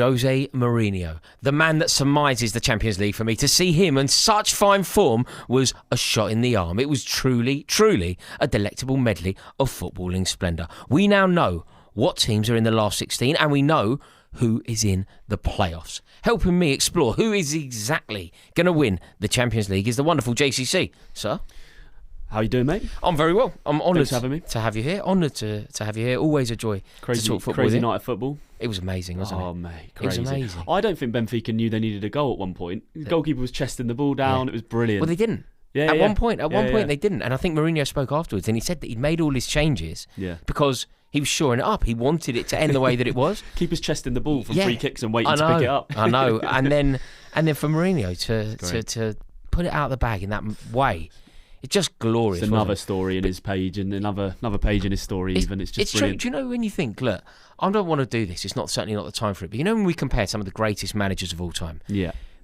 Jose Mourinho, the man that surmises the Champions League for me. To see him in such fine form was a shot in the arm. It was truly, truly a delectable medley of footballing splendour. We now know what teams are in the last 16 and we know who is in the playoffs. Helping me explore who is exactly going to win the Champions League is the wonderful JCC. Sir? How you doing, mate? I'm very well. I'm honoured for having me. To have you here. Honoured to have you here. Always a joy to talk football. Crazy night of football. It was amazing, wasn't it? Oh, mate, crazy. It was amazing. I don't think Benfica knew they needed a goal at one point. The goalkeeper was chesting the ball down. It was brilliant. Well, they didn't. At one point, they didn't. And I think Mourinho spoke afterwards and he said that he'd made all his changes because he was shoring it up. He wanted it to end the way that it was. Keepers chesting the ball from free kicks and waiting to pick it up. I know. And then for Mourinho to put it out of the bag in that way, it's just glorious. It's another story in his page and another page in his story. It's just brilliant. True. Do you know when you think, look, I don't want to do this. It's certainly not the time for it. But you know when we compare some of the greatest managers of all time,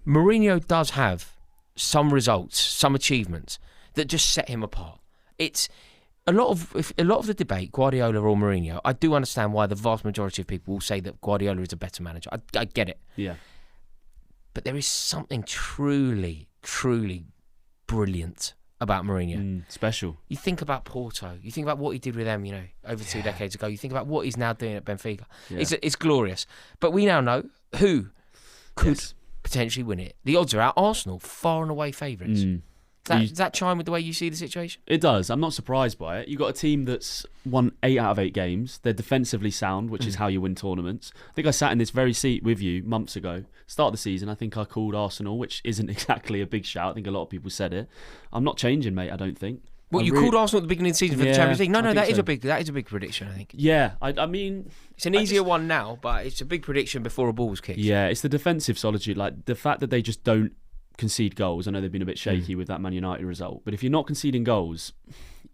Mourinho does have some results, some achievements that just set him apart. It's a lot of the debate, Guardiola or Mourinho. I do understand why the vast majority of people will say that Guardiola is a better manager. I get it. Yeah. But there is something truly, truly brilliant about Mourinho. Special. You think about Porto. You think about what he did with them, over 2 decades ago. You think about what he's now doing at Benfica. Yeah. It's glorious. But we now know who could potentially win it. The odds are out. Arsenal, far and away favourites. Does that chime with the way you see the situation? It does. I'm not surprised by it. You've got a team that's won 8 out of 8 games. They're defensively sound, which is how you win tournaments. I think I sat in this very seat with you months ago. Start of the season, I think I called Arsenal, which isn't exactly a big shout. I think a lot of people said it. I'm not changing, mate, I don't think. Well, you called Arsenal at the beginning of the season for the Champions League. No, that is a big prediction, I think. Yeah, I mean... It's an easier one now, but it's a big prediction before a ball was kicked. Yeah, it's the defensive solitude. Like, the fact that they just don't concede goals. I know they've been a bit shaky with that Man United result, but if you're not conceding goals,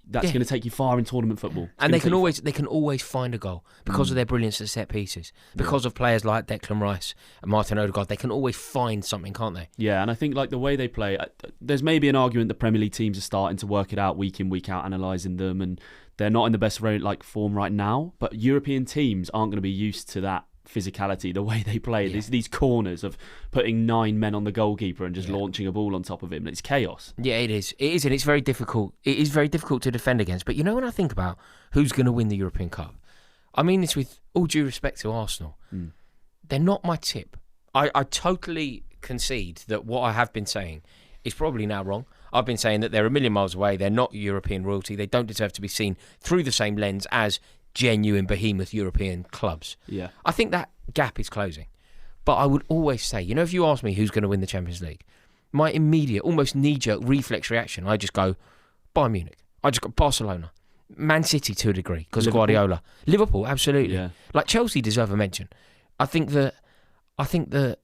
that's going to take you far in tournament football. And they can always find a goal because of their brilliance at set pieces, because of players like Declan Rice and Martin Odegaard. They can always find something, can't they? Yeah, and I think like the way they play, there's maybe an argument that Premier League teams are starting to work it out week in, week out, analysing them, and they're not in the best form right now. But European teams aren't going to be used to that physicality, the way they play. These corners of putting 9 men on the goalkeeper and just launching a ball on top of him. It's chaos. Yeah, it is, and it's very difficult. It is very difficult to defend against. But when I think about who's going to win the European Cup, I mean this with all due respect to Arsenal. They're not my tip. I totally concede that what I have been saying is probably now wrong. I've been saying that they're a million miles away. They're not European royalty. They don't deserve to be seen through the same lens as genuine behemoth European clubs. Yeah, I think that gap is closing. But I would always say, if you ask me who's going to win the Champions League, my immediate, almost knee-jerk reflex reaction, I just go Bayern Munich. I just go Barcelona. Man City to a degree because of Guardiola. Liverpool, absolutely. Yeah. Like Chelsea deserve a mention. I think that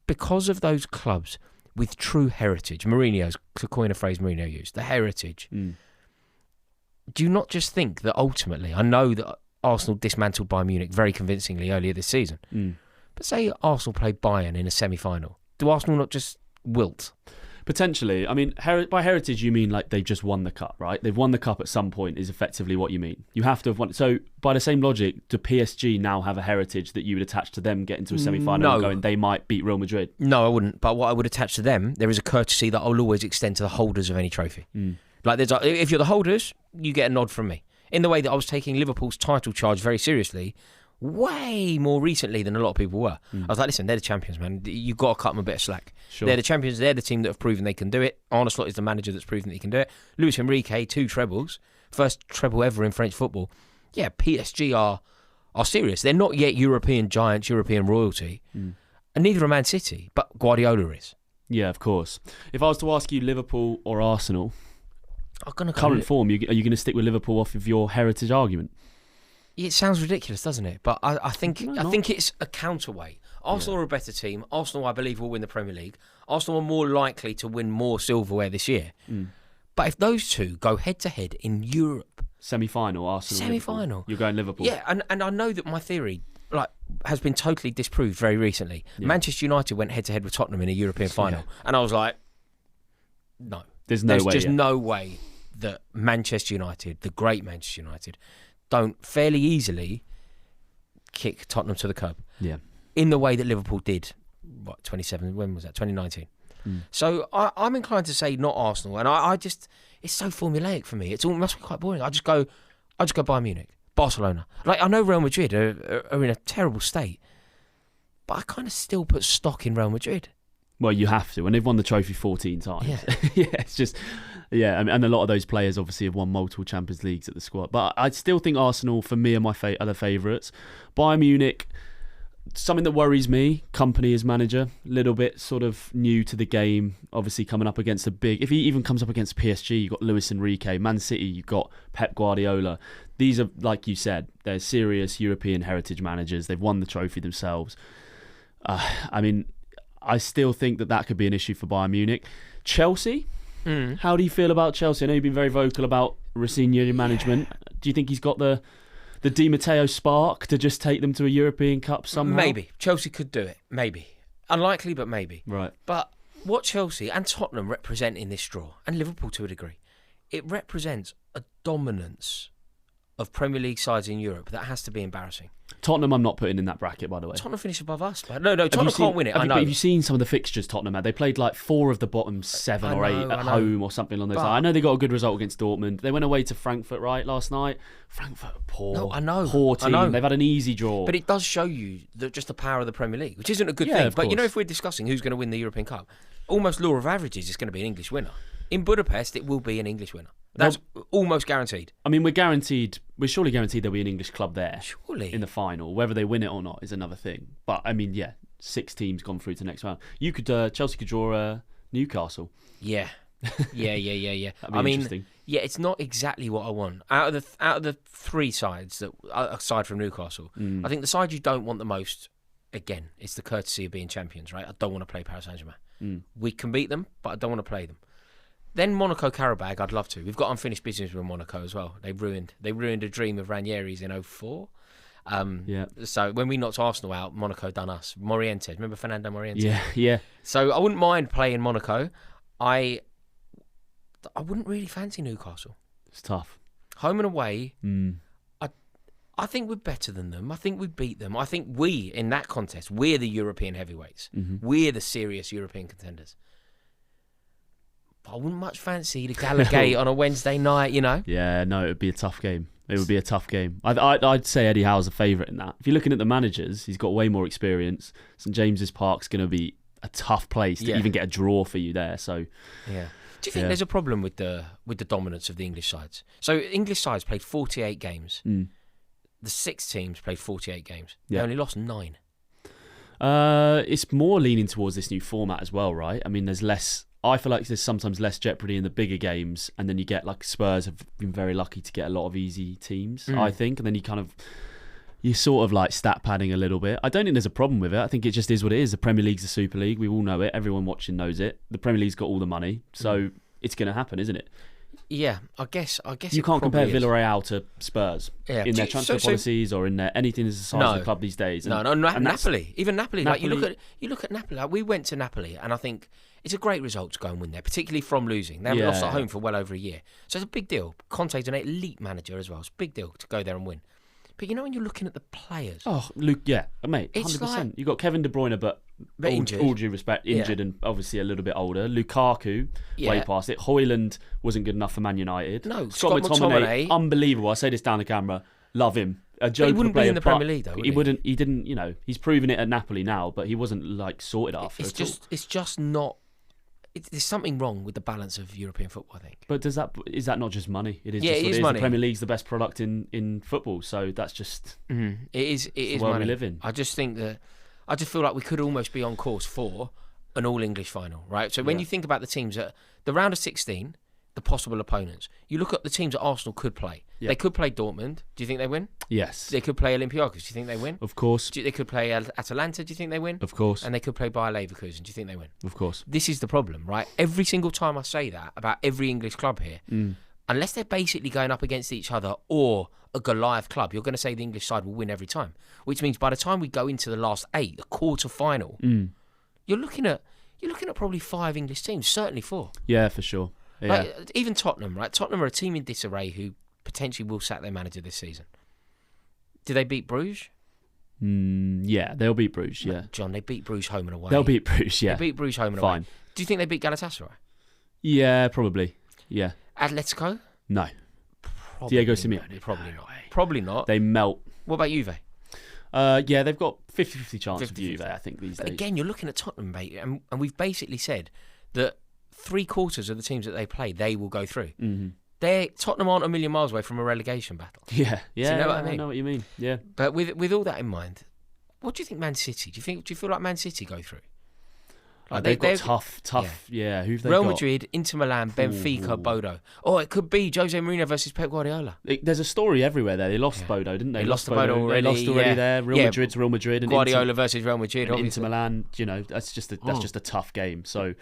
because of those clubs with true heritage, Mourinho's, to coin a phrase Mourinho used, the heritage. Do you not just think that ultimately, I know that Arsenal dismantled Bayern Munich very convincingly earlier this season, but say Arsenal play Bayern in a semi-final, do Arsenal not just wilt? Potentially. I mean, by heritage, you mean like they've just won the cup, right? They've won the cup at some point is effectively what you mean. You have to have won. So by the same logic, do PSG now have a heritage that you would attach to them getting to a semi-final and going, they might beat Real Madrid? No, I wouldn't. But what I would attach to them, there is a courtesy that I'll always extend to the holders of any trophy. Like, if you're the holders, you get a nod from me. In the way that I was taking Liverpool's title charge very seriously, way more recently than a lot of people were. I was like, listen, they're the champions, man. You've got to cut them a bit of slack. Sure. They're the champions. They're the team that have proven they can do it. Arne Slot is the manager that's proven that he can do it. Luis Enrique, 2 trebles. First treble ever in French football. Yeah, PSG are serious. They're not yet European giants, European royalty. And neither are Man City, but Guardiola is. Yeah, of course. If I was to ask you Liverpool or Arsenal, current form, are you going to stick with Liverpool off of your heritage argument? It sounds ridiculous, doesn't it? But I think it's a counterweight. Arsenal are a better team. Arsenal, I believe, will win the Premier League. Arsenal are more likely to win more silverware this year. But if those two go head-to-head in Europe... Semi-final, Arsenal. Semi-final. You're going Liverpool. Yeah, and I know that my theory has been totally disproved very recently. Yeah. Manchester United went head-to-head with Tottenham in a European final. And I was like, no. There's no way that Manchester United, the great Manchester United, don't fairly easily kick Tottenham to the curb. Yeah. in the way that Liverpool did. What 27? When was that? 2019. So I'm inclined to say not Arsenal, and I just it's so formulaic for me. It must be quite boring. I just go Bayern Munich, Barcelona. Like I know Real Madrid are in a terrible state, but I kind of still put stock in Real Madrid. Well, you have to, and they've won the trophy 14 times. Yeah, it's just and a lot of those players obviously have won multiple Champions Leagues at the squad. But I still think Arsenal for me are my other favourites. Bayern Munich. Something that worries me, Company as manager, a little bit sort of new to the game, obviously coming up against if he even comes up against PSG, you've got Luis Enrique, Man City, you've got Pep Guardiola. These are, like you said, they're serious European heritage managers. They've won the trophy themselves. I mean, I still think that could be an issue for Bayern Munich. Chelsea, how do you feel about Chelsea? I know you've been very vocal about Rossini management. Do you think he's got the Di Matteo spark to just take them to a European Cup somehow? Maybe. Chelsea could do it. Maybe. Unlikely, but maybe. Right. But what Chelsea and Tottenham represent in this draw, and Liverpool to a degree, it represents a dominance of Premier League sides in Europe that has to be embarrassing. Tottenham I'm not putting in that bracket, by the way. Tottenham finish above us. But no, Tottenham can't win it, I know. But have you seen some of the fixtures Tottenham had? They played like 4 of the bottom 7 or 8 at home or something along those lines. I know they got a good result against Dortmund. They went away to Frankfurt, right, last night. Frankfurt are poor. No, I know. Poor team. I know. They've had an easy draw. But it does show you just the power of the Premier League, which isn't a good thing. But you know, if we're discussing who's going to win the European Cup, almost law of averages, it's going to be an English winner. In Budapest, it will be an English winner. That's almost guaranteed. I mean, we're surely guaranteed there'll be an English club there. Surely. In the final. Whether they win it or not is another thing. But, I mean, 6 teams gone through to the next round. Chelsea could draw Newcastle. Yeah. Yeah. That'd be interesting. Yeah, it's not exactly what I want. Out of the 3 sides, that aside from Newcastle, I think the side you don't want the most, again, it's the courtesy of being champions, right? I don't want to play Paris Saint-Germain. We can beat them, but I don't want to play them. Then Monaco Karabag, I'd love to. We've got unfinished business with Monaco as well. They ruined a dream of Ranieri's in 2004. So when we knocked Arsenal out, Monaco done us. Morientes, remember Fernando Morientes? Yeah. So I wouldn't mind playing Monaco. I wouldn't really fancy Newcastle. It's tough. Home and away, I think we're better than them. I think we beat them. I think we, in that contest, we're the European heavyweights. We're the serious European contenders. I wouldn't much fancy the Gallagher on a Wednesday night, you know? Yeah, no, it would be a tough game. It would be a tough game. I'd say Eddie Howe's a favourite in that. If you're looking at the managers, he's got way more experience. St James's Park's going to be a tough place to even get a draw for you there. So, yeah. Do you think there's a problem with the dominance of the English sides? So English sides played 48 games. The 6 teams played 48 games. They only lost 9. It's more leaning towards this new format as well, right? I mean, there's less. I feel like there's sometimes less jeopardy in the bigger games, and then you get like Spurs have been very lucky to get a lot of easy teams, I think, and then you sort of like stat padding a little bit. I don't think there's a problem with it. I think it just is what it is. The Premier League's a Super League. We all know it. Everyone watching knows it. The Premier League's got all the money, so it's going to happen, isn't it? Yeah, I guess you can't compare Villarreal to Spurs in their transfer policies or in their anything as the size of the club these days. And Napoli, even Napoli. Like you look at Napoli. Like we went to Napoli, and I think it's a great result to go and win there, particularly from losing. They haven't lost at home for well over a year, so it's a big deal. Conte's an elite manager as well. It's a big deal to go there and win. But you know when you're looking at the players, Luke, mate, 100%. Like, you got Kevin De Bruyne, but all due respect, injured and obviously a little bit older. Lukaku, way past it. Hoyland wasn't good enough for Man United. No, Scott McTominay, unbelievable. I say this down the camera. Love him. A joke. He wouldn't be in the Premier League though. He wouldn't. He didn't. You know, he's proven it at Napoli now, but he wasn't like sorted after. It's just not. There's something wrong with the balance of European football, I think. But is that not just money? It is. Yeah, just it is money. money. The Premier League's the best product in football, so that's just. It is the world money. we live in. I just feel like we could almost be on course for an all English final, right? So when you think about the teams at the round of 16, the possible opponents, you look at the teams that Arsenal could play. They could play Dortmund. Do you think they win? Yes. They could play Olympiacos. Do you think they win? Of course. They could play Atalanta. Do you think they win? Of course. And they could play Bayer Leverkusen. Do you think they win? Of course. This is the problem, right? Every single time I say that about every English club here, unless they're basically going up against each other or a Goliath club, you're going to say the English side will win every time. Which means by the time we go into the last 8, the quarter final, you're looking at probably 5 English teams, certainly 4. Yeah, for sure. Yeah. Like, even Tottenham, right? Tottenham are a team in disarray who potentially will sack their manager this season. Did they beat Bruges? Yeah, they'll beat Bruges, yeah. John, they beat Bruges home and away. They'll beat Bruges, yeah. They beat Bruges home and Fine. away. Do you think they beat Galatasaray? Yeah, probably. Yeah. Atletico? No. Probably Diego Simeone. not. Probably not. Probably not. They melt. What about Juve? Yeah, they've got 50-50 chance with 50-50. Juve, I think, these days. Again, you're looking at Tottenham, mate, and we've basically said that 3/4 of the teams that they play, they will go through. Tottenham aren't a million miles away from a relegation battle. Yeah, yeah. Do you know what I mean? I know what you mean. Yeah. But with all that in mind, what do you think Man City? Do you feel like Man City go through? Like they've got tough. Yeah. Who've they Real got? Madrid, Inter Milan, Benfica, Bodo. Or it could be Jose Mourinho versus Pep Guardiola. There's a story everywhere there. They lost Bodo, didn't they? They lost to Bodo already. They lost already there. Real Madrid's Real Madrid. And Guardiola versus Real Madrid. And Inter Milan. You know, that's just a tough game. So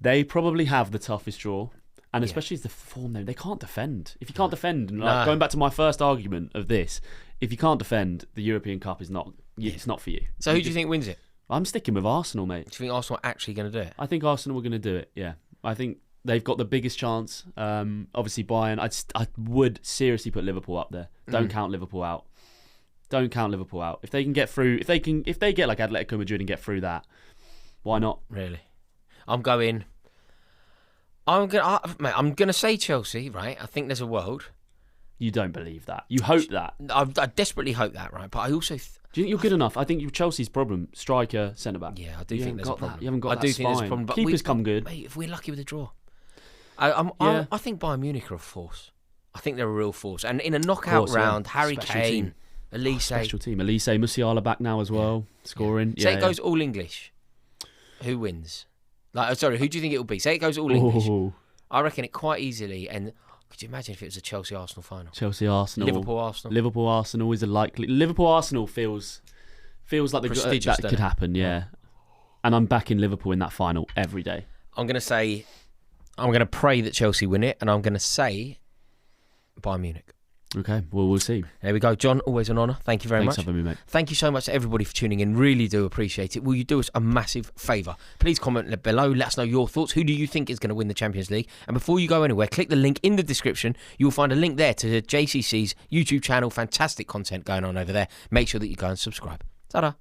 they probably have the toughest draw. And especially as the form, they can't defend. If you can't defend, and going back to my first argument of this, if you can't defend, the European Cup is not. It's not for you. So who do you think wins it? I'm sticking with Arsenal, mate. Do you think Arsenal are actually going to do it? I think Arsenal are going to do it. Yeah, I think they've got the biggest chance. Obviously, Bayern. I would seriously put Liverpool up there. Don't count Liverpool out. Don't count Liverpool out. If they can get through, if they get like Atletico Madrid and get through that, why not? Really, I'm gonna say Chelsea, right? I think there's a world. You don't believe that. You hope that. I desperately hope that, right? But I also. Do you think you're good enough? I think Chelsea's problem: striker, centre back. Yeah, I do think there's a problem. You haven't got that think spine. there's a problem. But Keepers come good. Mate, if we're lucky with a draw, I think Bayern Munich are a force. I think they're a real force. And in a knockout round, Harry Kane, Elise. Special team. Elise, Musiala back now as well, scoring. Say it goes all English. Who wins? Who do you think it will be? Say it goes all English. I reckon it quite easily. And could you imagine if it was a Chelsea-Arsenal final? Chelsea-Arsenal. Liverpool-Arsenal. Liverpool-Arsenal is a likely. Liverpool-Arsenal feels like that could happen, yeah. And I'm backing Liverpool in that final every day. I'm going to pray that Chelsea win it, and I'm going to say Bayern Munich. Okay, well, we'll see. There we go. John, always an honour. Thank you very much. Thanks for having me, mate. Thank you so much to everybody for tuning in. Really do appreciate it. Will you do us a massive favour? Please comment below. Let us know your thoughts. Who do you think is going to win the Champions League? And before you go anywhere, click the link in the description. You'll find a link there to JCC's YouTube channel. Fantastic content going on over there. Make sure that you go and subscribe. Ta-da.